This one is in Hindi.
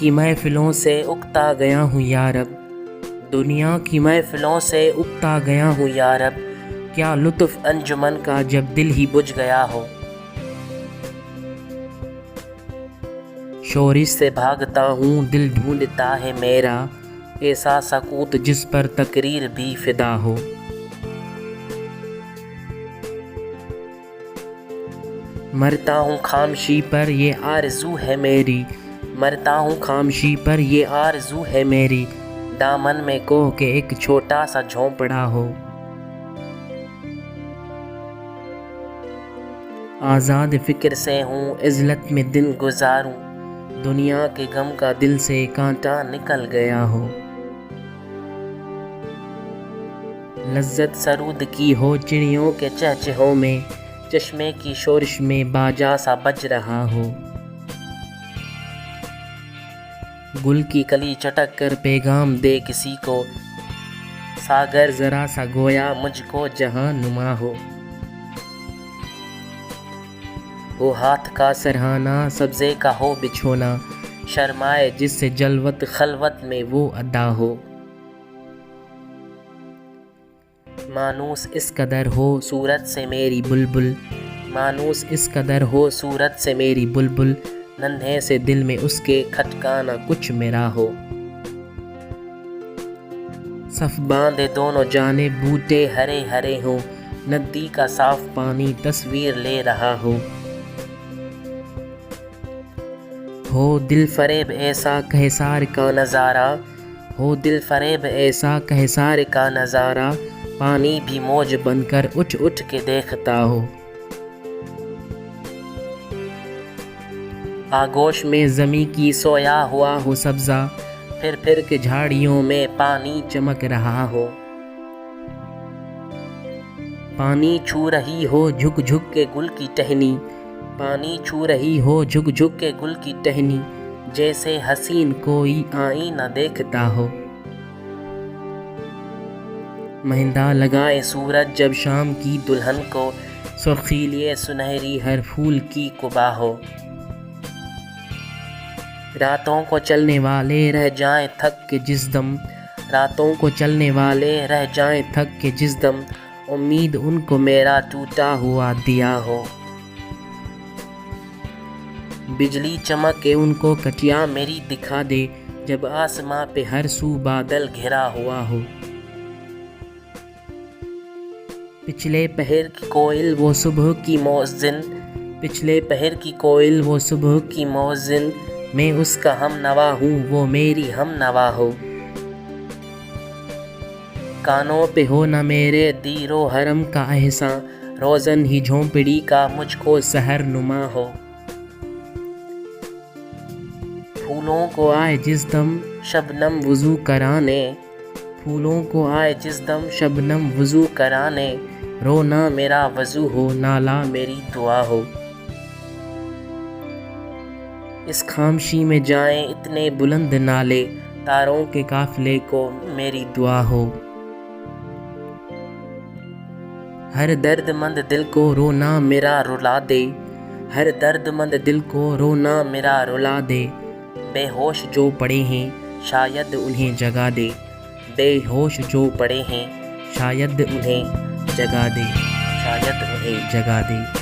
की महफ़िलों से उकता गया हूँ यारब, दुनिया की महफ़िलों से उकता गया हूँ यारब। क्या लुत्फ़ अंजुमन का जब दिल ही बुझ गया हो। शोरिश से भागता हूँ दिल ढूंढता है मेरा, ऐसा सकूत जिस पर तकरीर भी फिदा हो। मरता हूँ खामशी पर ये आरज़ू है मेरी, मरता हूँ खामशी पर ये आरज़ू है मेरी। दामन में कोह के एक छोटा सा झोंपड़ा हो। आज़ाद फ़िक्र से हूँ इज़्ज़त में दिन गुजारूँ, दुनिया के गम का दिल से कांटा निकल गया हो। लज्जत सरूद की हो चिड़ियों के चहचहों में, चश्मे की शोरिश में बाजा सा बज रहा हो। गुल की कली चटक कर पैगाम दे किसी को, सागर ज़रा सा गोया मुझको जहां नुमा हो। हाथ का सरहाना सब्ज़े का हो बिछोना, शर्माए जिससे जलवत खलवत में वो अदा हो। मानूस इस कदर हो सूरत से मेरी बुलबुल, मानूस इस कदर हो सूरत से मेरी बुलबुल। नन्हे से दिल में उसके खटकाना कुछ मेरा हो। सफ बांधे दोनों जाने बूटे हरे हरे हो, नदी का साफ पानी तस्वीर ले रहा हो। दिल फरेब ऐसा कहसार का नज़ारा, हो दिल फरेब ऐसा कहसार का नज़ारा। पानी भी मौज बनकर उठ उठ के देखता हो। आगोश में ज़मी की सोया हुआ हो सब्ज़ा, फिर के झाड़ियों में पानी चमक रहा हो। पानी छू रही हो झुक झुक के गुल की टहनी, पानी छू रही हो झुक झुक के गुल की टहनी। जैसे हसीन कोई आईना देखता हो। महिंदा लगाए सूरज जब शाम की दुल्हन को, सुर्खी लिए सुनहरी हर फूल की कुबा हो। रातों को चलने वाले रह जाएं थक के जिस दम, रातों को चलने वाले रह जाएं थक के जिस दम। उम्मीद उनको मेरा टूटा हुआ दिया हो। बिजली चमक के उनको कटिया मेरी दिखा दे, जब आसमां पे हर सू बादल घिरा हुआ हो। पिछले पहर की कोयल वो सुबह की मौज़िन, पिछले पहर की कोयल वो सुबह की मौज़िन। मैं उसका हम नवा हूँ वो मेरी हम नवा हो। कानों पे हो न मेरे दीरो हरम का एहसां, रोज़न ही झोंपड़ी का मुझको सहर नुमा हो। फूलों को आए जिस दम शबनम वज़ू कराने, फूलों को आए जिस दम शबनम वज़ू कराने। रोना मेरा वज़ू हो नाला मेरी दुआ हो। इस खामशी में जाएं इतने बुलंद नाले, तारों के काफ़िले को मेरी दुआ हो। हर दर्दमंद दिल को रोना मेरा रुला दे, हर दर्दमंद दिल को रोना मेरा रुला दे। बेहोश जो पड़े हैं शायद उन्हें जगा दे, बेहोश जो पड़े हैं शायद उन्हें जगा दे, शायद उन्हें जगा दे।